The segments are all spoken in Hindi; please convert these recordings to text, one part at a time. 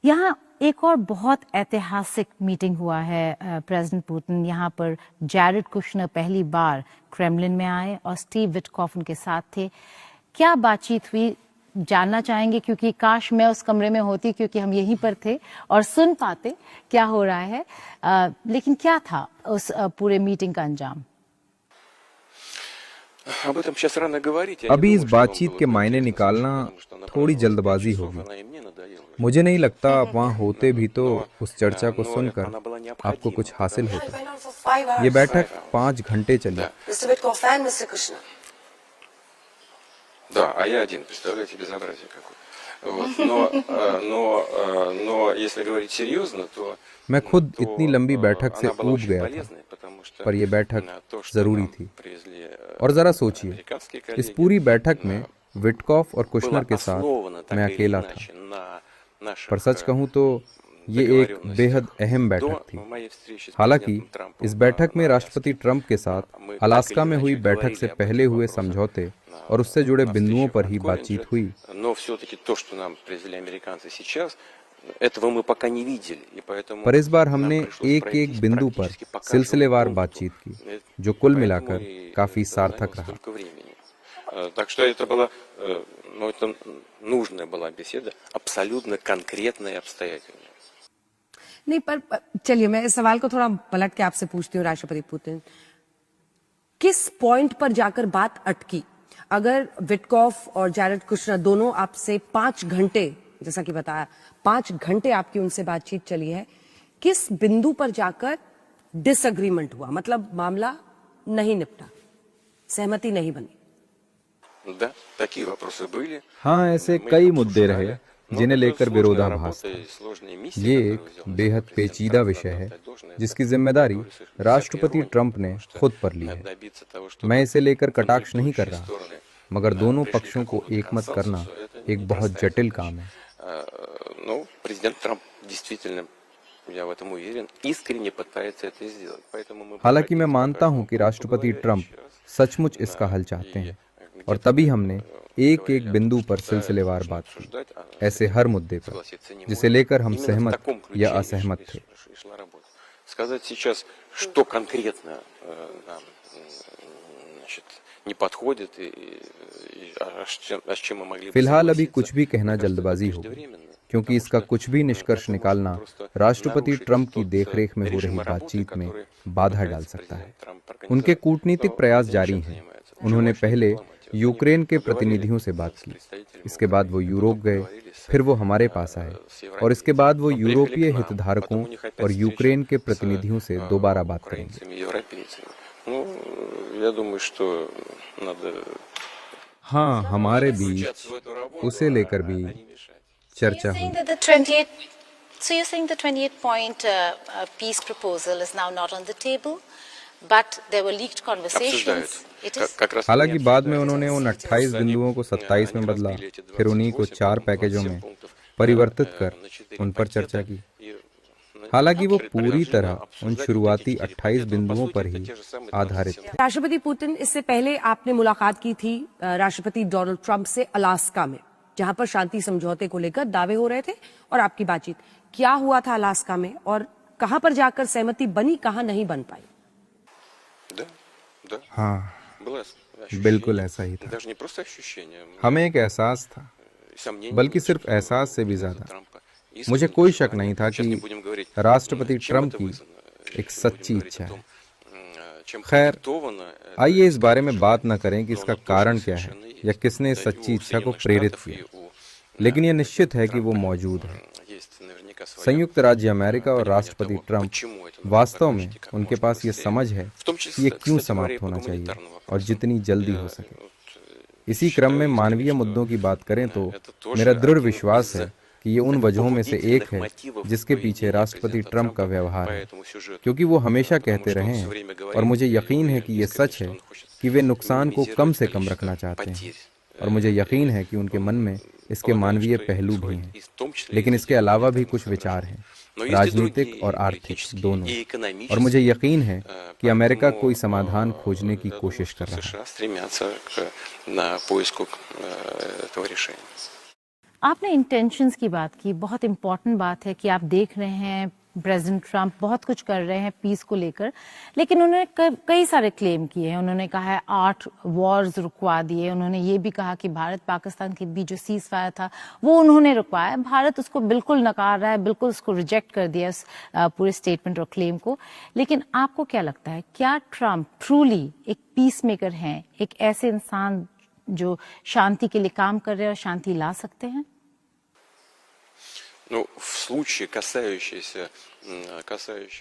यहाँ एक और बहुत ऐतिहासिक मीटिंग हुआ है प्रेसिडेंट पुतिन। यहाँ पर जैरेड कुशनर पहली बार क्रेमलिन में आए और स्टीव विटकॉफ उनके साथ थे। क्या बातचीत हुई जानना चाहेंगे, क्योंकि काश मैं उस कमरे में होती, क्योंकि हम यहीं पर थे और सुन पाते क्या हो रहा है। लेकिन क्या था उस पूरे मीटिंग का अंजाम? अभी इस बातचीत के मायने निकालना थोड़ी जल्दबाजी होगी। मुझे नहीं लगता आप वहाँ होते भी तो उस चर्चा को सुनकर आपको कुछ हासिल होता। ये बैठक 5 घंटे चली। मैं खुद इतनी लंबी बैठक से ऊब गया था, पर यह बैठक जरूरी थी। और जरा सोचिए, इस पूरी बैठक में विटकॉफ और कुशनर के साथ मैं अकेला था। पर सच कहूं तो ये एक बेहद अहम बैठक थी। हालांकि इस बैठक में राष्ट्रपति ट्रंप के साथ अलास्का में हुई बैठक से पहले हुए समझौते और उससे जुड़े बिंदुओं पर ही बातचीत हुई। पर इस बार हमने एक एक बिंदु पर सिलसिलेवार बातचीत की, जो कुल मिलाकर काफी सार्थक रहा। नहीं, पर चलिए मैं इस सवाल को थोड़ा पलट के आपसे पूछती हूँ। राष्ट्रपति पुतिन, किस पॉइंट पर जाकर बात अटकी? अगर विटकॉफ और जैरेड कुशनर दोनों आपसे 5 घंटे, जैसा कि बताया 5 घंटे आपकी उनसे बातचीत चली है, किस बिंदु पर जाकर डिसएग्रीमेंट हुआ? मतलब मामला नहीं निपटा, सहमति नहीं बनी? हाँ, ऐसे कई मुद्दे रहे जिन्हें लेकर विरोधाभास था। ये एक बेहद पेचीदा विषय है जिसकी जिम्मेदारी राष्ट्रपति ट्रंप ने खुद पर ली है। मैं इसे लेकर कटाक्ष नहीं कर रहा, मगर दोनों पक्षों को एकमत करना एक बहुत जटिल काम है। हालांकि मैं मानता हूं कि राष्ट्रपति ट्रंप सचमुच इसका हल चाहते हैं, और तभी हमने एक एक बिंदु पर सिलसिलेवार बात की, ऐसे हर मुद्दे पर जिसे लेकर हम सहमत या असहमत थे। फिलहाल अभी कुछ भी कहना जल्दबाजी होगी, क्योंकि इसका कुछ भी निष्कर्ष निकालना राष्ट्रपति ट्रंप की देखरेख में हो रही बातचीत में बाधा डाल सकता है। उनके कूटनीतिक प्रयास जारी हैं। उन्होंने पहले यूक्रेन के प्रतिनिधियों से बात की, इसके बाद वो यूरोप गए, फिर वो हमारे पास आए, और इसके बाद वो यूरोपीय हितधारकों और यूक्रेन के प्रतिनिधियों से दोबारा बात करेंगे। हाँ, हमारे बीच उसे लेकर भी चर्चा हुई। So you're saying the 28-point peace proposal is now not on the table, but there were leaked conversations. हालांकि बाद में उन्होंने उन 28 बिंदुओं को 27 में बदला, फिर उन्हीं को 4 पैकेजों में परिवर्तित कर उन पर चर्चा की। हालांकि वो पूरी तरह उन शुरुआती 28 बिंदुओं पर ही आधारित थे। राष्ट्रपति पुतिन, इससे पहले आपने मुलाकात की थी राष्ट्रपति डोनाल्ड ट्रंप से अलास्का में, जहां पर शांति समझौते को लेकर दावे हो रहे थे, और आपकी बातचीत क्या हुआ था अलास्का में, और कहां पर जाकर सहमति बनी, कहां नहीं बन पाई? हाँ, बिल्कुल ऐसा ही था। हमें एक एहसास था, बल्कि सिर्फ एहसास से भी ज्यादा मुझे कोई शक नहीं था कि राष्ट्रपति ट्रंप की एक सच्ची इच्छा है। खैर, आइए इस बारे में बात न करें कि इसका कारण क्या है या किसने इस सच्ची इच्छा को प्रेरित किया, लेकिन यह निश्चित है कि वो मौजूद है। संयुक्त राज्य अमेरिका और राष्ट्रपति ट्रंप वास्तव में उनके पास ये समझ है कि ये क्यों समाप्त होना चाहिए और जितनी जल्दी हो सके। इसी क्रम में मानवीय मुद्दों की बात करें तो मेरा दृढ़ विश्वास है कि ये उन वजहों में से एक है जिसके पीछे राष्ट्रपति ट्रंप का व्यवहार है, क्योंकि वो हमेशा कहते रहे हैं, और मुझे यकीन है कि ये सच है, कि वे नुकसान को कम से कम रखना चाहते हैं, और मुझे यकीन है कि उनके मन में इसके मानवीय पहलू भी हैं, लेकिन इसके अलावा भी कुछ विचार हैं, राजनीतिक और आर्थिक दोनों, और मुझे यकीन है कि अमेरिका कोई समाधान खोजने की कोशिश कर रहा है। आपने इंटेंशंस की बात की, बहुत इंपॉर्टेंट बात है कि आप देख रहे हैं प्रेसिडेंट ट्रंप बहुत कुछ कर रहे हैं पीस को लेकर, लेकिन उन्होंने कई सारे क्लेम किए हैं। उन्होंने कहा है 8 वॉर्स रुकवा दिए। उन्होंने ये भी कहा कि भारत पाकिस्तान के बीच जो सीज फायर था वो उन्होंने रुकवाया। भारत उसको बिल्कुल नकार रहा है, बिल्कुल उसको रिजेक्ट कर दिया इस पूरे स्टेटमेंट और क्लेम को। लेकिन आपको क्या लगता है, क्या ट्रंप ट्रूली एक पीस मेकर हैं, एक ऐसे इंसान जो शांति के लिए काम कर रहे हैं और शांति ला सकते हैं?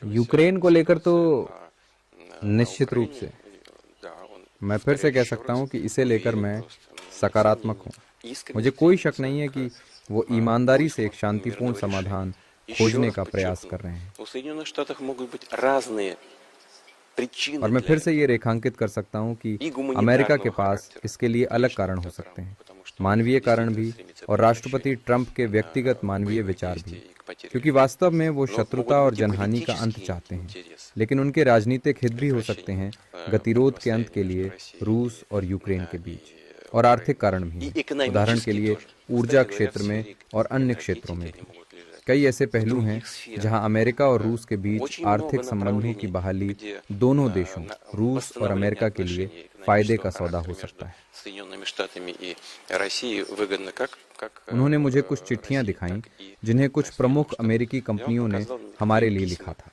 यूक्रेन को लेकर तो निश्चित रूप से मैं फिर से कह सकता हूं कि इसे लेकर मैं सकारात्मक हूं। मुझे कोई शक नहीं है कि वो ईमानदारी से एक शांतिपूर्ण समाधान खोजने का प्रयास कर रहे हैं। और मैं फिर से ये रेखांकित कर सकता हूं कि अमेरिका के पास इसके लिए अलग कारण हो सकते हैं, मानवीय कारण भी और राष्ट्रपति ट्रंप के व्यक्तिगत मानवीय विचार भी, क्योंकि वास्तव में वो शत्रुता और जनहानि का अंत चाहते हैं। लेकिन उनके राजनीतिक हित भी हो सकते हैं गतिरोध के अंत के लिए रूस और यूक्रेन के बीच, और आर्थिक कारण भी हैं। उदाहरण के लिए ऊर्जा क्षेत्र में और अन्य क्षेत्रों में भी कई ऐसे पहलू हैं जहां अमेरिका और रूस के बीच आर्थिक संबंधों की बहाली दोनों देशों रूस और अमेरिका के लिए फायदे का सौदा हो सकता है। उन्होंने मुझे कुछ चिट्ठियां दिखाईं जिन्हें कुछ प्रमुख अमेरिकी कंपनियों ने हमारे लिए लिखा था।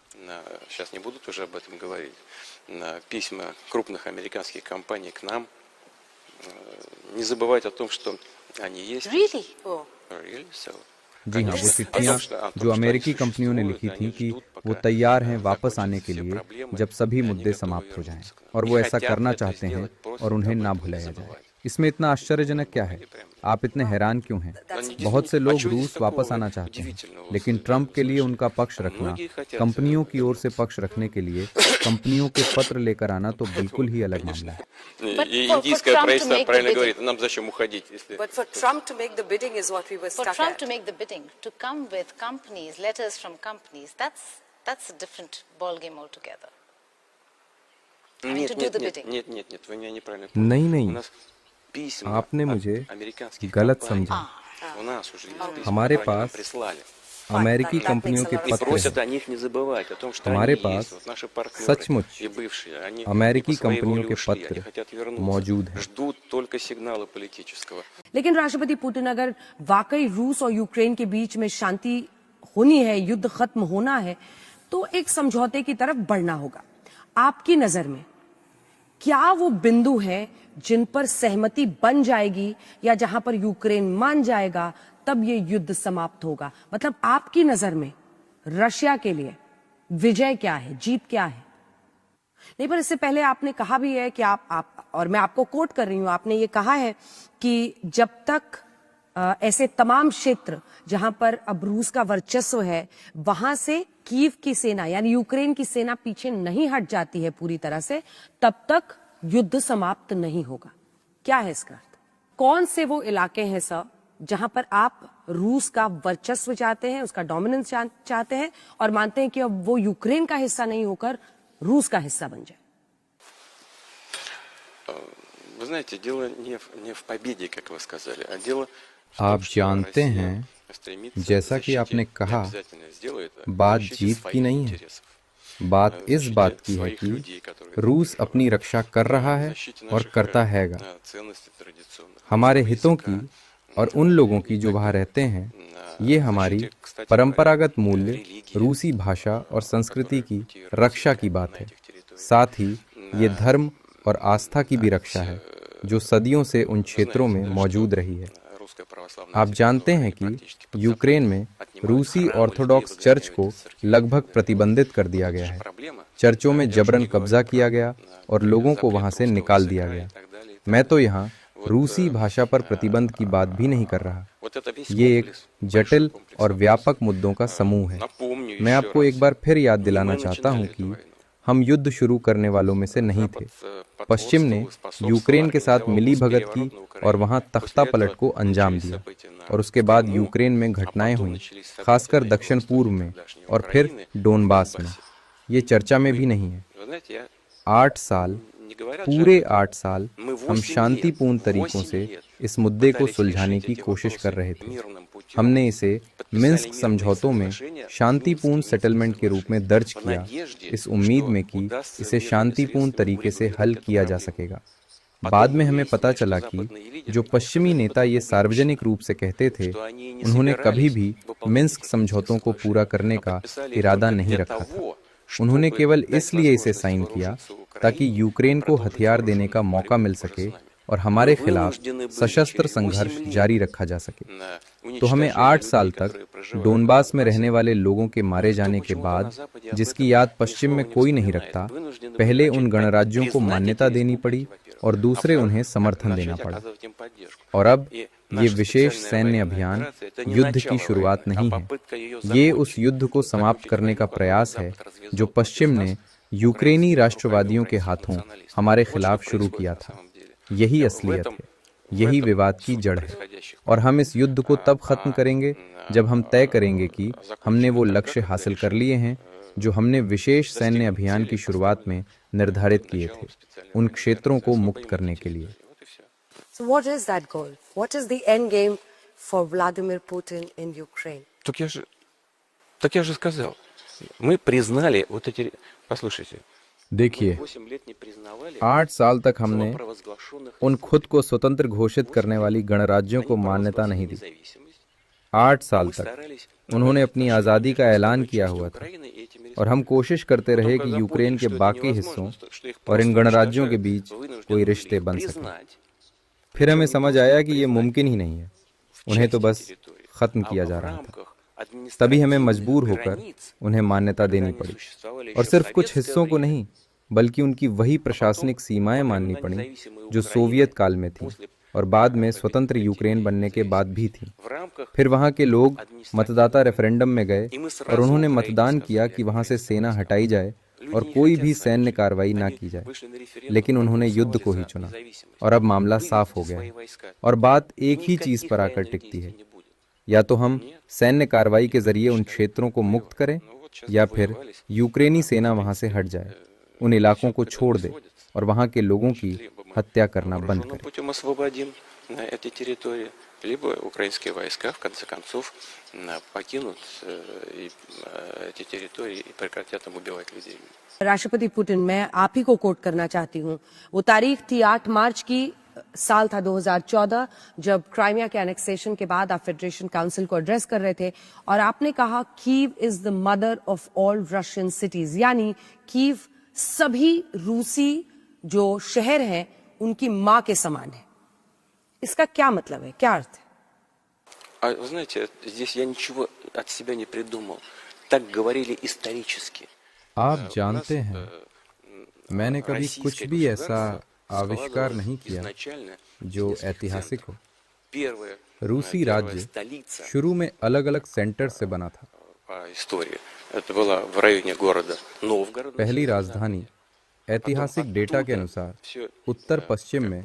जी हाँ, वो चिट्ठियाँ जो अमेरिकी कंपनियों ने लिखी थी कि वो तैयार हैं वापस आने के लिए जब सभी मुद्दे समाप्त हो जाएं, और वो ऐसा करना चाहते हैं और उन्हें ना भुलाया जाए। इसमें इतना आश्चर्यजनक क्या है? आप इतने हैरान क्यों हैं? बहुत से लोग रूस वापस आना चाहते हैं, लेकिन ट्रंप के लिए उनका पक्ष रखना, कंपनियों की ओर से पक्ष रखने के लिए कंपनियों के पत्र लेकर आना तो बिल्कुल ही अलग मामला है। Индийское правительство правильно говорит, нам зачем уходить, если... But for Trump to make the bidding is what we were stuck at. For Trump to make the bidding, to come with companies, letters from companies, that's a different ball game altogether. Нет, вы меня неправильно поняли. नहीं, आपने मुझे गलत समझा। हमारे पास अमेरिकी कंपनियों के पत्र हैं। हमारे पास सचमुच अमेरिकी कंपनियों के पत्र मौजूद हैं। लेकिन राष्ट्रपति पुतिन, अगर वाकई रूस और यूक्रेन के बीच में शांति होनी है, युद्ध खत्म होना है, तो एक समझौते की तरफ बढ़ना होगा। आपकी नजर में क्या वो बिंदु है जिन पर सहमति बन जाएगी, या जहां पर यूक्रेन मान जाएगा तब ये युद्ध समाप्त होगा? मतलब आपकी नजर में रशिया के लिए विजय क्या है, जीत क्या है? नहीं, पर इससे पहले आपने कहा भी है कि आप और मैं आपको कोट कर रही हूं, आपने ये कहा है कि जब तक ऐसे तमाम क्षेत्र जहां पर अब रूस का वर्चस्व है, वहां से कीव की सेना यानी यूक्रेन की सेना पीछे नहीं हट जाती है पूरी तरह से, तब तक युद्ध समाप्त नहीं होगा। क्या है इसका अर्थ? कौन से वो इलाके हैं सर जहां पर आप रूस का वर्चस्व चाहते हैं, उसका डोमिनेंस चाहते हैं, और मानते हैं कि अब वो यूक्रेन का हिस्सा नहीं होकर रूस का हिस्सा बन जाए? आप जानते हैं, जैसा कि आपने कहा, बात जीत की नहीं है, बात इस बात की है कि रूस अपनी रक्षा कर रहा है और करता हैगा। हमारे हितों की और उन लोगों की जो वहाँ रहते हैं, ये हमारी परंपरागत मूल्य, रूसी भाषा और संस्कृति की रक्षा की बात है। साथ ही ये धर्म और आस्था की भी रक्षा है जो सदियों से उन क्षेत्रों में मौजूद रही है। आप जानते हैं कि यूक्रेन में रूसी ऑर्थोडॉक्स चर्च को लगभग प्रतिबंधित कर दिया गया है। चर्चों में जबरन कब्जा किया गया और लोगों को वहां से निकाल दिया गया। मैं तो यहाँ रूसी भाषा पर प्रतिबंध की बात भी नहीं कर रहा। ये एक जटिल और व्यापक मुद्दों का समूह है। मैं आपको एक बार फिर याद दिलाना चाहता हूँ कि हम युद्ध शुरू करने वालों में से नहीं थे। पश्चिम ने यूक्रेन के साथ मिली भगत की और वहां तख्ता पलट को अंजाम दिया, और उसके बाद यूक्रेन में घटनाएं हुई, खासकर दक्षिण पूर्व में और फिर डोनबास में। ये चर्चा में भी नहीं है। 8 साल पूरे 8 साल हम शांतिपूर्ण तरीकों से इस मुद्दे को सुलझाने की कोशिश कर रहे थे। हमने इसे मिन्स्क समझौतों में शांतिपूर्ण सेटलमेंट के रूप में दर्ज किया, इस उम्मीद में कि इसे शांतिपूर्ण तरीके से हल किया जा सकेगा। बाद में हमें पता चला कि जो पश्चिमी नेता ये सार्वजनिक रूप से कहते थे, उन्होंने कभी भी मिन्स्क समझौतों को पूरा करने का इरादा नहीं रखा था। उन्होंने केवल इसलिए इसे साइन किया ताकि यूक्रेन को हथियार देने का मौका मिल सके और हमारे खिलाफ सशस्त्र संघर्ष जारी रखा जा सके। तो हमें 8 साल तक डोनबास में रहने वाले लोगों के मारे जाने के बाद, जिसकी याद पश्चिम में कोई नहीं रखता, पहले उन गणराज्यों को मान्यता देनी पड़ी और दूसरे उन्हें समर्थन देना पड़ा। और अब ये विशेष सैन्य अभियान युद्ध की शुरुआत नहीं है, ये उस युद्ध को समाप्त करने का प्रयास है जो पश्चिम ने यूक्रेनी राष्ट्रवादियों के हाथों हमारे खिलाफ शुरू किया था। यही असलियत है, यही विवाद की जड़ है, और हम इस युद्ध को तब खत्म करेंगे जब हम तय करेंगे कि हमने वो लक्ष्य हासिल कर लिए हैं जो हमने विशेष सैन्य अभियान की शुरुआत में निर्धारित किए थे, उन क्षेत्रों को मुक्त करने के लिए। So what is that goal? What is the end game for Vladimir Putin in Ukraine? Так я же сказал. Мы признали вот эти... Послушайте. देखिए, 8 साल तक हमने उन खुद को स्वतंत्र घोषित करने वाली गणराज्यों को मान्यता नहीं दी। 8 साल तक उन्होंने अपनी आज़ादी का ऐलान किया हुआ था, और हम कोशिश करते रहे कि यूक्रेन के बाकी हिस्सों और इन गणराज्यों के बीच कोई रिश्ते बन सके। फिर हमें समझ आया कि ये मुमकिन ही नहीं है, उन्हें तो बस खत्म किया जा रहा था। तभी हमें मजबूर होकर उन्हें मान्यता देनी पड़ी, और सिर्फ कुछ हिस्सों को नहीं, बल्कि उनकी वही प्रशासनिक सीमाएं माननी पड़ी जो सोवियत काल में थी और बाद में स्वतंत्र यूक्रेन बनने के बाद भी थी। फिर वहां के लोग मतदाता रेफरेंडम में गए और उन्होंने मतदान किया कि वहां से सेना हटाई जाए और कोई भी सैन्य कार्रवाई ना की जाए, लेकिन उन्होंने युद्ध को ही चुना, और अब मामला साफ हो गया है। और बात एक ही चीज पर आकर टिकती है, या तो हम सैन्य कार्रवाई के जरिए उन क्षेत्रों को मुक्त करें, या फिर यूक्रेनी सेना वहां से हट जाए, उन इलाकों को छोड़ दे और वहां के लोगों की हत्या करना बंद करे। Либо украинские войска, в конце концов, покинут эти территории и прекратят там убивать людей. राष्ट्रपति पुतिन, मैं आप ही को कोट करना चाहती हूँ। वो तारीख थी 8 मार्च की, साल था 2014, जब क्राइमिया के एनेक्सेशन के बाद आप फेडरेशन काउंसिल को एड्रेस कर रहे थे, और आपने कहा Kyiv is the mother of all Russian cities, यानी कीव सभी रूसी जो शहर हैं उनकी माँ के समान है। इसका क्या मतलब है, क्या अर्थ है? Вы знаете, здесь я ничего от себя не придумал. Так говорили исторически. आप जानते हैं, मैंने कभी कुछ भी ऐसा आविष्कार नहीं किया जो ऐतिहासिक हो। रूसी राज्य शुरू में अलग-अलग सेंटर से बना था। पहली राजधानी ऐतिहासिक डेटा के अनुसार उत्तर पश्चिम में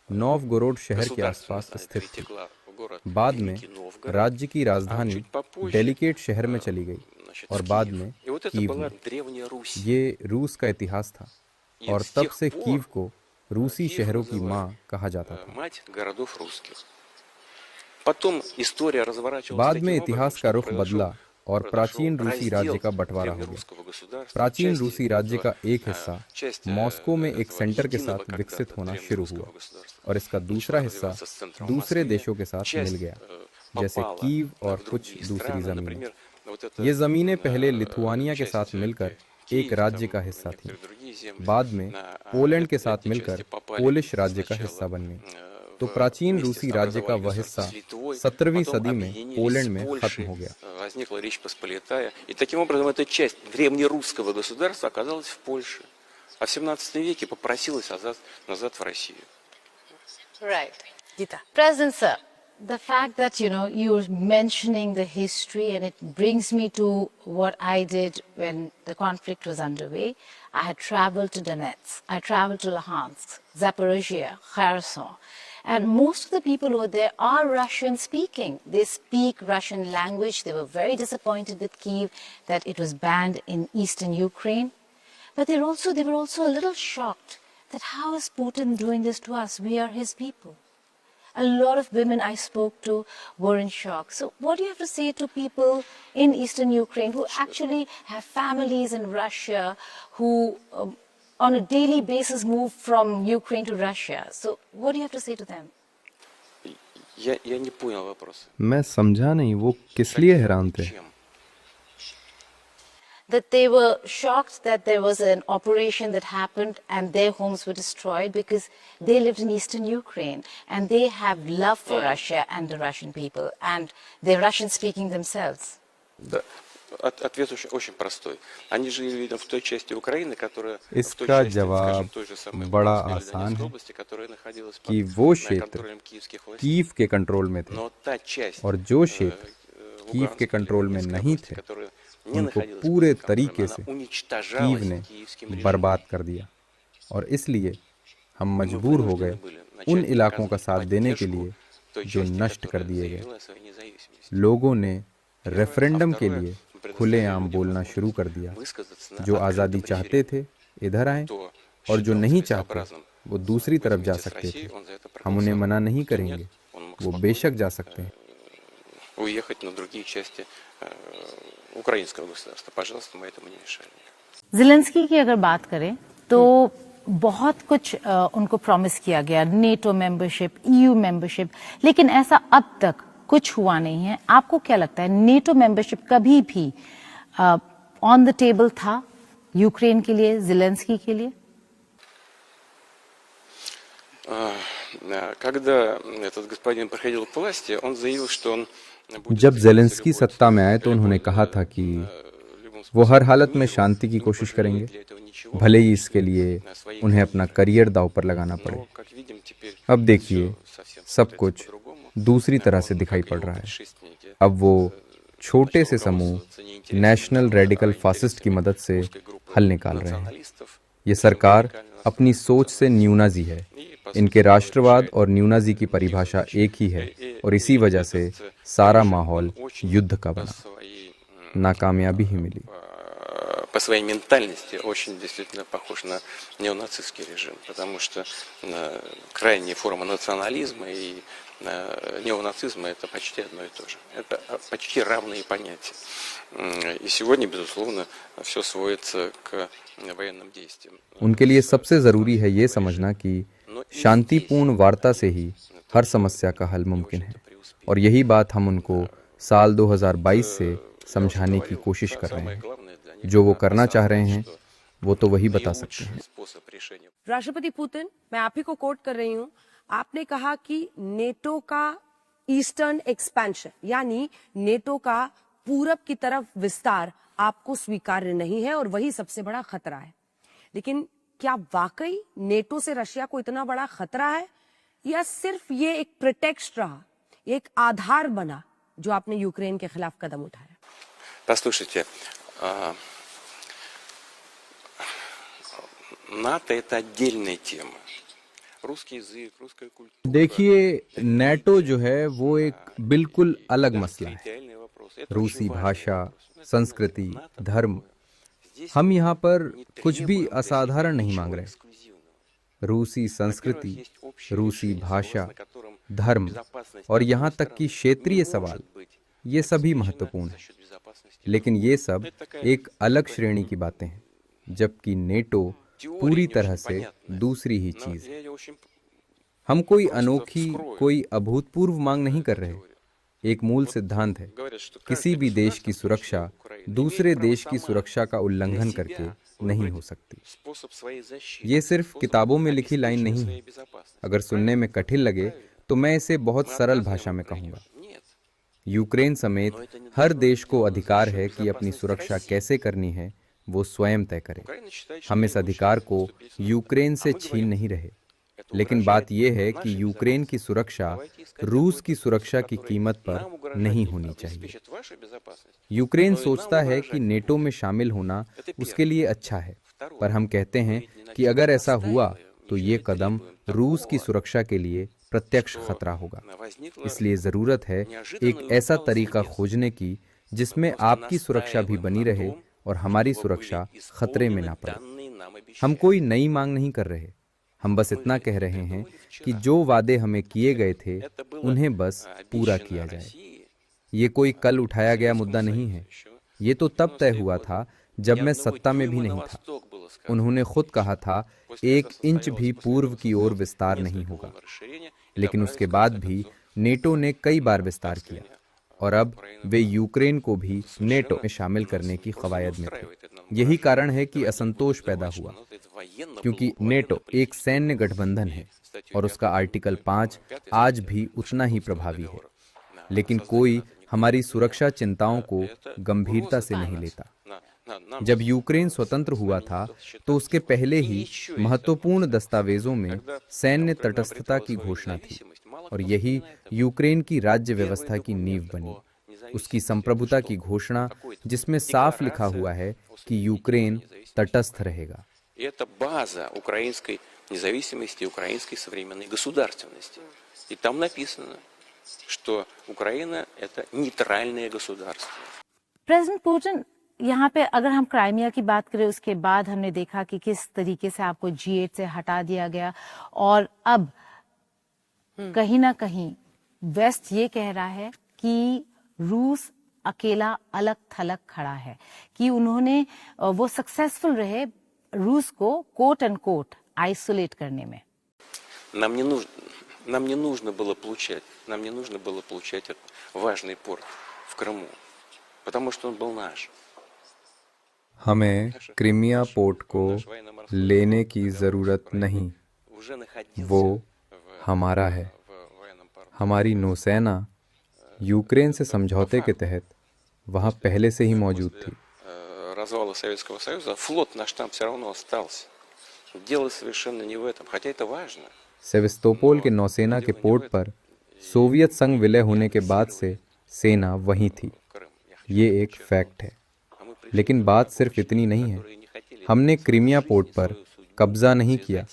नोवगोरोड शहर के आसपास स्थित थी। बाद में राज्य की राजधानी डेलिकेट शहर में चली गई और बाद में कीव में। ये रूस का इतिहास था, और तब से कीव को रूसी शहरों की माँ कहा जाता था। बाद में इतिहास का रुख बदला और प्राचीन रूसी राज्य का बंटवारा हो गया। प्राचीन रूसी राज्य का एक हिस्सा मॉस्को में एक सेंटर के साथ विकसित होना शुरू हुआ, और इसका दूसरा हिस्सा दूसरे देशों के साथ मिल गया, जैसे कीव और कुछ दूसरी जमीनें। ये जमीनें पहले लिथुआनिया के साथ मिलकर एक राज्य का हिस्सा थी, बाद में पोलैंड के साथ मिलकर पोलिश राज्य का हिस्सा बन गई। तो प्राचीन रूसी राज्य का वह हिस्सा 17वीं सदी में पोलैंड में खत्म हो गया। И таким образом эта часть древнерусского государства оказалась в Польше, а в 17 веке попросилась назад в Россию. Right. Gita. President sir, the fact that you're mentioning the history, and it brings me to what I did when the conflict was underway. I had traveled to Donetsk, I traveled to Luhansk, Zaporizhia, Kherson. And most of the people over there are Russian speaking. They speak Russian language. They were very disappointed with Kyiv that it was banned in eastern Ukraine. But they were also a little shocked that how is Putin doing this to us? We are his people. A lot of women I spoke to were in shock. So what do you have to say to people in eastern Ukraine who actually have families in Russia, who on a daily basis move from Ukraine to Russia? So what do you have to say to them? Я не понял вопроса. मैं समझा नहीं वो किस लिए हैरान थे। Чем? That they were shocked that there was an operation that happened and their homes were destroyed because they lived in eastern Ukraine and they have love for Russia and the Russian people and they're Russian speaking themselves. Да. Ответ очень простой. Они жили, видимо, в той части Украины, которая в той इसका части, जवाब скажем, той же самой बड़ा Луганской или आसान Донецкой है области, которая находилась कि под वो क्षेत्र контролем киевских властей. कीव के कंट्रोल में थे Но та часть और जो क्षेत्र कीव के कंट्रोल में नहीं थे उनको पूरे तरीके से कीव ने बर्बाद कर दिया और इसलिए हम मजबूर हो गए उन इलाकों का साथ देने के लिए जो नष्ट कर दिए गए। लोगों ने रेफरेंडम के लिए खुलेआम बोलना शुरू कर दिया। जो आज़ादी चाहते थे इधर आए और जो नहीं चाहते वो दूसरी तरफ जा सकते थे। हम उन्हें मना नहीं करेंगे, वो बेशक जा सकते हैं। уехать на другие части украинского государства. Пожалуйста, мы этому не мешаем. ज़ेलेंस्की की अगर बात करें तो बहुत कुछ उनको प्रॉमिस किया गया, नेटो मेंबरशिप, ईयू मेंबरशिप, लेकिन ऐसा अब तक कुछ हुआ नहीं है। आपको क्या लगता है नेटो मेंबरशिप कभी भी ऑन द टेबल था यूक्रेन के लिए, ज़ेलेंस्की के लिए? Когда этот господин приходил к власти, он заявил, что он जब ज़ेलेंस्की सत्ता में आए तो उन्होंने कहा था कि वो हर हालत में शांति की कोशिश करेंगे, भले ही इसके लिए उन्हें अपना करियर दांव पर लगाना पड़े। अब देखिए सब कुछ दूसरी तरह से दिखाई पड़ रहा है। अब वो छोटे से समूह नेशनल रेडिकल फासिस्ट की मदद से हल निकाल रहे हैं। ये सरकार अपनी सोच से न्यूनाजी है। इनके राष्ट्रवाद और न्यूनाजी की परिभाषा एक ही है और इसी वजह से सारा माहौल युद्ध का बना। नाकामयाबी ही मिली। По своей ментальности очень действительно похож на неонацистский режим, потому что крайняя форма национализма и неонацизма это почти одно и то же. Это почти равные понятия. И сегодня, безусловно, все сводится к военным действиям. उनके लिए सबसे जरूरी है ये समझना कि शांतिपूर्ण वार्ता से ही हर समस्या का हल मुमकिन है और यही बात हम उनको साल 2022 से समझाने की कोशिश कर रहे हैं। जो वो करना चाह रहे हैं वो तो वही बता सकते हैं। राष्ट्रपति पुतिन, मैं आप ही को कोट कर रही हूं, आपने कहा कि नेटो का ईस्टर्न एक्सपेंशन यानी नेटो का पूरब की तरफ विस्तार आपको स्वीकार्य नहीं है और वही सबसे बड़ा खतरा है। लेकिन क्या वाकई नेटो से रशिया को इतना बड़ा खतरा है या सिर्फ ये एक प्रिटेक्स्ट रहा, एक आधार बना जो आपने यूक्रेन के खिलाफ कदम उठाया? Послушайте, НАТО это отдельная тема. Русский язык, русская культура. देखिए नेटो जो है वो एक बिल्कुल अलग मसला है। रूसी भाषा, संस्कृति, धर्म, हम यहाँ पर कुछ भी असाधारण नहीं मांग रहे। रूसी संस्कृति, रूसी भाषा, धर्म और यहाँ तक कि क्षेत्रीय सवाल, ये सभी महत्वपूर्ण हैं। लेकिन ये सब एक अलग श्रेणी की बातें हैं, जबकि नेटो पूरी तरह से दूसरी ही चीज है। हम कोई अनोखी, कोई अभूतपूर्व मांग नहीं कर रहे। एक मूल सिद्धांत है, किसी भी देश की सुरक्षा दूसरे देश की सुरक्षा का उल्लंघन करके नहीं हो सकती। ये सिर्फ किताबों में लिखी लाइन नहीं है। अगर सुनने में कठिन लगे तो मैं इसे बहुत सरल भाषा में कहूंगा। यूक्रेन समेत हर देश को अधिकार है कि अपनी सुरक्षा कैसे करनी है वो स्वयं तय करे। हम इस अधिकार को यूक्रेन से छीन नहीं रहे, लेकिन बात यह है कि यूक्रेन की सुरक्षा रूस की सुरक्षा की कीमत पर नहीं होनी चाहिए। यूक्रेन सोचता है कि नेटो में शामिल होना उसके लिए अच्छा है, पर हम कहते हैं कि अगर ऐसा हुआ तो ये कदम रूस की सुरक्षा के लिए प्रत्यक्ष खतरा होगा। इसलिए जरूरत है एक ऐसा तरीका खोजने की जिसमें आपकी सुरक्षा भी बनी रहे और हमारी सुरक्षा खतरे में ना पड़े। हम कोई नई मांग नहीं कर रहे, हम बस इतना कह रहे हैं कि जो वादे हमें किए गए थे उन्हें बस पूरा किया जाए। ये कोई कल उठाया गया मुद्दा नहीं है। ये तो तब तय हुआ था जब मैं सत्ता में भी नहीं था। उन्होंने खुद कहा था 1 इंच भी पूर्व की ओर विस्तार नहीं होगा। लेकिन उसके बाद भी नेटो ने कई बार विस्तार किया और अब वे यूक्रेन को भी नेटो में शामिल करने की कवायद में थे। यही कारण है कि असंतोष पैदा हुआ, क्योंकि नेटो एक सैन्य गठबंधन है और उसका आर्टिकल 5 आज भी उतना ही प्रभावी है। लेकिन कोई हमारी सुरक्षा चिंताओं को गंभीरता से नहीं लेता। जब यूक्रेन स्वतंत्र हुआ था तो उसके पहले ही महत्वपूर्ण दस्तावेजों में सैन्य तटस्थता की घोषणा थी और यही यूक्रेन की राज्य व्यवस्था की नींव बनी। उसकी संप्रभुता की घोषणा, जिसमें साफ लिखा हुआ है कि यूक्रेन तटस्थ रहेगा। Это база украинской независимости, украинской современной государственности. И там написано, что Украина – это нейтральное государство. प्रेसिडेंट पुतिन, यहाँ पे अगर हम क्राइमिया की बात करें, उसके बाद हमने देखा कि किस तरीके से आपको G8 से हटा दिया गया और अब कहीं ना कहीं वेस्ट ये कह रहा है कि रूस अकेला अलग थलग खड़ा है, कि उन्होंने वो सक्सेसफुल रहे रूस को कोट एंड कोट आइसोलेट करने में। Нам не нужно было получать этот важный порт в Крыму, потому что он был наш. हमें क्रीमिया पोर्ट को लेने की जरूरत नहीं, वो हमारा है। हमारी नौसेना यूक्रेन से समझौते के तहत वहां पहले से ही मौजूद थी। Развала Советского Союза флот наш там все равно остался. Дело совершенно не в этом, хотя это важно. सेविस्तोपोल के नौसेना के पोर्ट पर सोवियत संघ विलय होने के बाद से सेना वहीं थी। ये एक फैक्ट है। लेकिन बात सिर्फ इतनी नहीं है। हमने क्रीमिया पोर्ट पर कब्जा नहीं किया।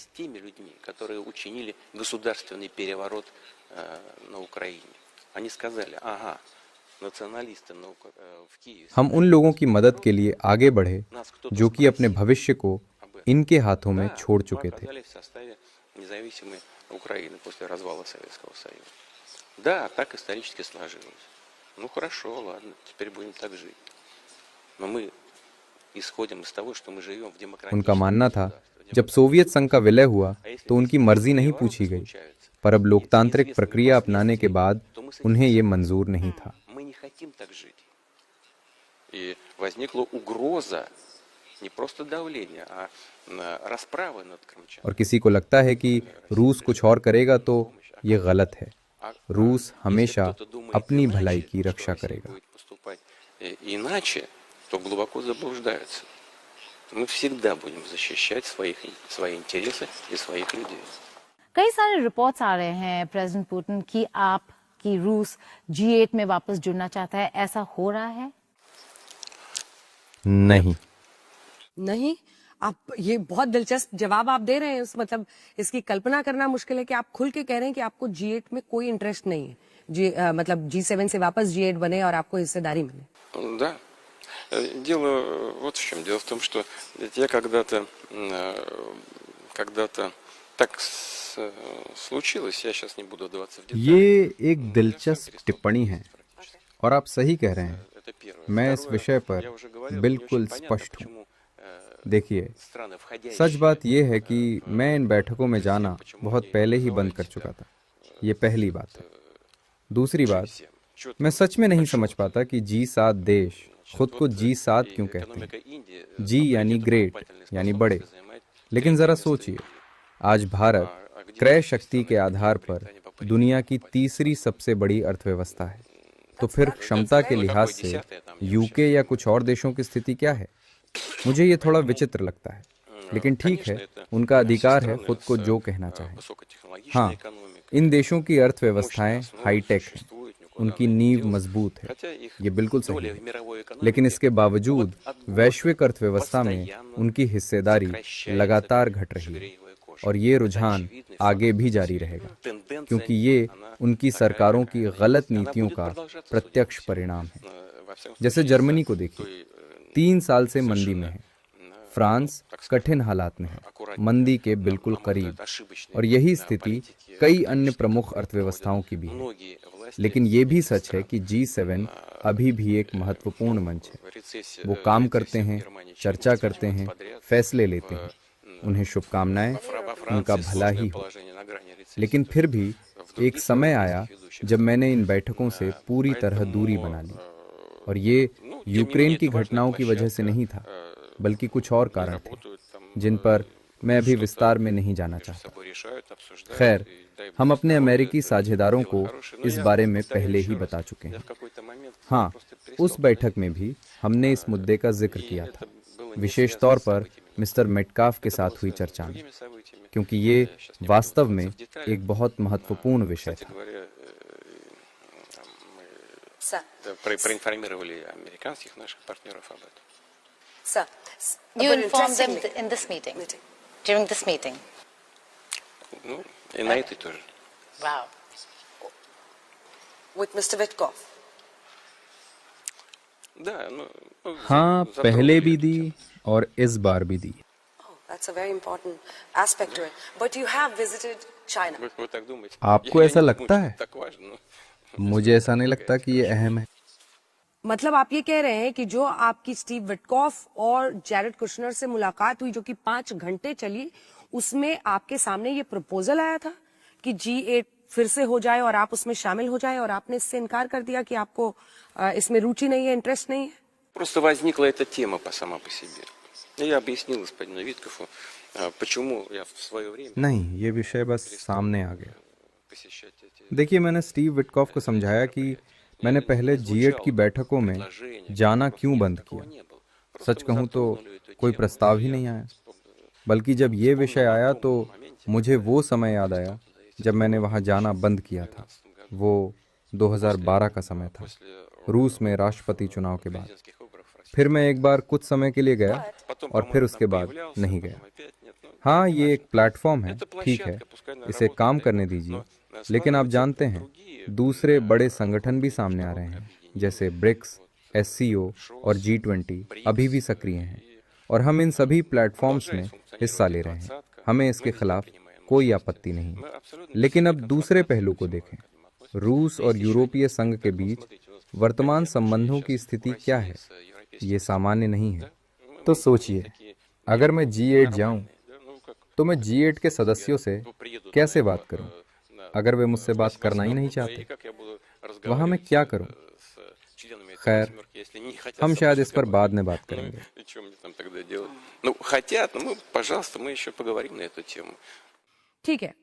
हम उन लोगों की मदद के लिए आगे बढ़े जो कि अपने भविष्य को इनके हाथों में छोड़ चुके थे। Независимой Украины после развала Советского Союза. Да, так исторически сложилось. Ну хорошо, ладно, теперь будем так жить. Но мы исходим из того, что мы живем в демократическом. उनका मानना था जब सोवियत संघ का विलय हुआ तो उनकी मर्जी नहीं पूछी गई, पर अब लोकतांत्रिक प्रक्रिया अपनाने के बाद उन्हें ये मंजूर नहीं था। Мы не хотим так жить. И возникла угроза не просто давление, а расправы над Крымчаном. और किसी को लगता है कि रूस कुछ और करेगा तो ये गलत है। रूस हमेशा अपनी भलाई की रक्षा करेगा। Иначе, то глубоко заблуждаются. Мы всегда будем защищать свои интересы и своих людей. कई सारे रिपोर्ट्स आ रहे हैं प्रेसिडेंट पुतिन कि रूस G8 में वापस जुड़ना चाहता है। ऐसा हो रहा है? नहीं। आप ये बहुत दिलचस्प जवाब आप दे रहे हैं। मतलब इसकी कल्पना करना मुश्किल है कि आप खुल के कह रहे हैं कि आपको G8 में कोई इंटरेस्ट नहीं है। मतलब G7 से वापस G8 बने और आपको हिस्सेदारी मिले। Да. Дело вот в чем. Дело в том, что я когда-то так случилось, я сейчас не буду вдаваться в детали. ये एक दिलचस्प टिप्पणी है और आप सही कह रहे हैं। मैं इस विषय पर बिल्कुल स्पष्ट हूँ। देखिए, सच बात यह है कि मैं इन बैठकों में जाना बहुत पहले ही बंद कर चुका था। ये पहली बात है। दूसरी बात, मैं सच में नहीं समझ पाता कि G7 देश खुद को G7 क्यों कहते हैं। G यानी ग्रेट, यानी बड़े। लेकिन जरा सोचिए, आज भारत क्रय शक्ति के आधार पर दुनिया की तीसरी सबसे बड़ी अर्थव्यवस्था है। तो फिर क्षमता के लिहाज से यूके या कुछ और देशों की स्थिति क्या है? मुझे ये थोड़ा विचित्र लगता है, लेकिन ठीक है, उनका अधिकार है खुद को जो कहना चाहे। हाँ, इन देशों की अर्थव्यवस्थाएं हाईटेक हैं, उनकी नींव मजबूत है, ये बिल्कुल सही है। लेकिन इसके बावजूद वैश्विक अर्थव्यवस्था में उनकी हिस्सेदारी लगातार घट रही है और ये रुझान आगे भी जारी रहेगा, क्योंकि ये उनकी सरकारों की गलत नीतियों का प्रत्यक्ष परिणाम है। जैसे जर्मनी को देखिए, 3 साल से मंदी में है, फ्रांस कठिन हालात में है, मंदी के बिल्कुल करीब, और यही स्थिति कई अन्य प्रमुख अर्थव्यवस्थाओं की भी है। लेकिन ये भी सच है कि G7 अभी भी एक महत्वपूर्ण मंच है। वो काम करते हैं, चर्चा करते हैं, फैसले लेते हैं। उन्हें शुभकामनाएं, उनका भला ही हो। लेकिन फिर भी एक समय आया जब मैंने इन बैठकों से पूरी तरह दूरी बना ली, और ये यूक्रेन की घटनाओं की वजह से नहीं था, बल्कि कुछ और कारण थे जिन पर मैं अभी विस्तार में नहीं जाना चाहता। खैर, हम अपने अमेरिकी साझेदारों को इस बारे में पहले ही बता चुके हैं। हाँ, उस बैठक में भी हमने इस मुद्दे का जिक्र किया था, विशेष तौर पर मिस्टर मेटकाफ के साथ हुई चर्चा में, क्योंकि ये वास्तव में एक बहुत महत्वपूर्ण विषय था। Проинформировали американских наших партнеров об этом. Sir, You informed them in this meeting, during this meeting. Ну, и на этой тоже. Wow. with Mr. Witkoff. Да, ну, हाँ, पहले भी दी और इस बार भी दी। Oh, that's a very important aspect to it. But you have visited China. вы так думаете? आपको Я ऐसा не लगता думаю, है? что так важно, но मुझे ऐसा नहीं लगता कि ये अहम है। मतलब आप ये कह रहे हैं कि जो आपकी स्टीव विटकॉफ और जैरेड कुशनर से मुलाकात हुई जो कि 5 घंटे चली, उसमें आपके सामने ये प्रपोजल आया था कि G8 फिर से हो जाए और आप उसमें शामिल हो जाए, और आपने इससे इनकार कर दिया कि आपको इसमें रुचि नहीं है, इंटरेस्ट नहीं है? просто возникла эта тема сама по себе. И я объяснил господину Виткофу, почему я в свое время नहीं, ये विषय बस सामने आ गया। посещать эти देखिए, मैंने स्टीव विटकॉफ को समझाया कि मैंने पहले G8 की बैठकों में जाना क्यों बंद किया। सच कहूं तो कोई प्रस्ताव ही नहीं आया, बल्कि जब ये विषय आया तो मुझे वो समय याद आया जब मैंने वहां जाना बंद किया था। वो 2012 का समय था, रूस में राष्ट्रपति चुनाव के बाद। फिर मैं एक बार कुछ समय के लिए गया और फिर उसके बाद नहीं गया। हाँ, ये एक प्लेटफॉर्म है, ठीक है, इसे काम करने दीजिए, लेकिन आप जानते हैं दूसरे बड़े संगठन भी सामने आ रहे हैं, जैसे ब्रिक्स, SCO और G20 अभी भी सक्रिय हैं, और हम इन सभी प्लेटफॉर्म्स में हिस्सा ले रहे हैं। हमें इसके खिलाफ कोई आपत्ति नहीं। लेकिन अब दूसरे पहलू को देखें, रूस और यूरोपीय संघ के बीच वर्तमान संबंधों की स्थिति क्या है, ये सामान्य नहीं है। तो सोचिए, अगर मैं G8 जाऊं तो मैं G8 के सदस्यों से कैसे बात करूं? अगर वे मुझसे बात करना ही नहीं चाहते, वहां मैं क्या करूं? खैर, हम शायद इस पर बाद में बात करेंगे। Ну, хотят, ну, пожалуйста, мы еще поговорим на эту тему. ठीक है,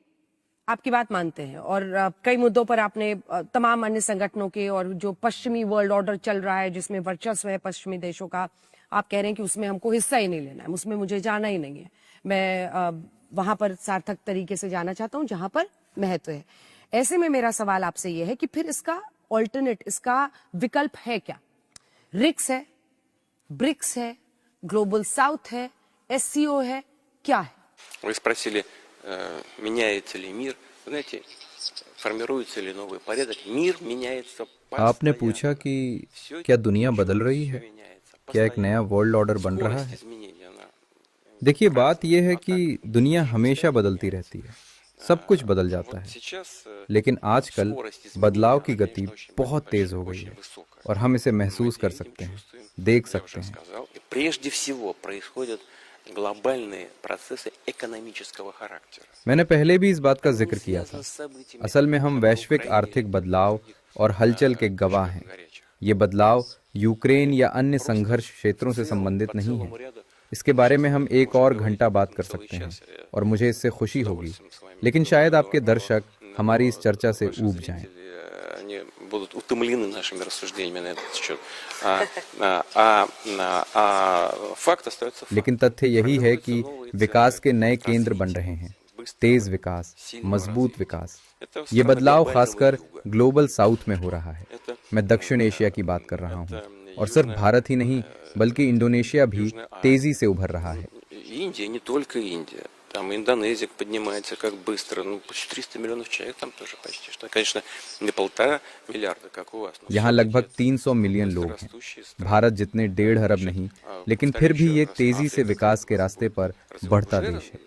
आपकी बात मानते हैं, और कई मुद्दों पर आपने तमाम अन्य संगठनों के और जो पश्चिमी वर्ल्ड ऑर्डर चल रहा है जिसमें वर्चस्व है पश्चिमी देशों का, आप कह रहे हैं कि उसमें हमको हिस्सा ही नहीं लेना है, उसमें मुझे जाना ही नहीं है। मैं वहां पर सार्थक तरीके से जाना चाहता हूं जहां पर महत्व है। ऐसे में मेरा सवाल आपसे यह है कि फिर इसका ऑल्टरनेट, इसका विकल्प है क्या? रिक्स है, ब्रिक्स है, ग्लोबल साउथ है, SCO है, क्या है? Вы спросили, меняется ли мир? Знаете, формируется ли новый порядок? Мир меняется постоянно. आपने पूछा कि क्या दुनिया बदल रही है, क्या एक नया वर्ल्ड ऑर्डर बन रहा है? देखिए, बात यह है कि दुनिया हमेशा बदलती रहती है, सब कुछ बदल जाता है, लेकिन आजकल बदलाव की गति बहुत तेज हो गई है, और हम इसे महसूस कर सकते हैं, देख सकते हैं। Прежде всего происходят глобальные процессы экономического характера. मैंने पहले भी इस बात का जिक्र किया था। असल में हम वैश्विक आर्थिक बदलाव और हलचल के गवाह हैं। ये बदलाव यूक्रेन या अन्य संघर्ष क्षेत्रों से संबंधित नहीं है। इसके बारे में हम एक और घंटा बात कर सकते हैं, और मुझे इससे खुशी होगी, लेकिन शायद आपके दर्शक हमारी इस चर्चा से ऊब जाएं। Они будут утомлены нашими рассуждениями на этот счет. Факт остается фактом. लेकिन तथ्य यही है कि विकास के नए केंद्र बन रहे हैं, तेज विकास, मजबूत विकास। ये बदलाव खासकर ग्लोबल साउथ में हो रहा है। मैं दक्षिण एशिया की बात कर रहा हूँ, और सिर्फ भारत ही नहीं बल्कि इंडोनेशिया भी तेजी से उभर रहा है। Индия, не только Индия. Там Индонезия поднимается как быстро, ну почти 300 миллионов человек там тоже почти, что, конечно, не 1,5 миллиарда, как у вас. यहाँ लगभग 300 मिलियन लोग हैं। भारत जितने 1.5 अरब नहीं, लेकिन फिर भी ये तेजी से विकास के रास्ते पर बढ़ता देश है।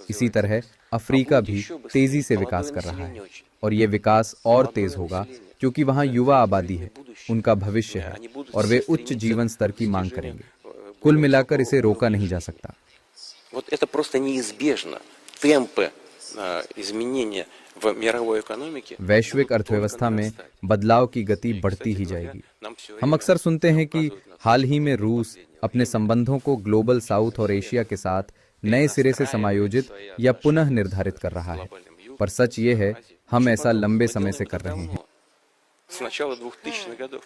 इसी तरह अफ्रीका भी तेजी से विकास कर रहा है और ये विकास और तेज होगा क्योंकि वहाँ युवा आबादी है, उनका भविष्य है और वे उच्च जीवन स्तर की मांग करेंगे। कुल मिलाकर इसे रोका नहीं जा सकता। Вот это просто неизбежно. Темпы изменения в мировой экономике. वैश्विक अर्थव्यवस्था में बदलाव की गति बढ़ती ही जाएगी। हम अक्सर सुनते हैं कि हाल ही में रूस अपने संबंधों को ग्लोबल साउथ और एशिया के साथ नए सिरे से समायोजित या पुनः निर्धारित कर रहा है, पर सच ये है हम ऐसा लंबे समय से कर रहे हैं। С начала 2000-х годов.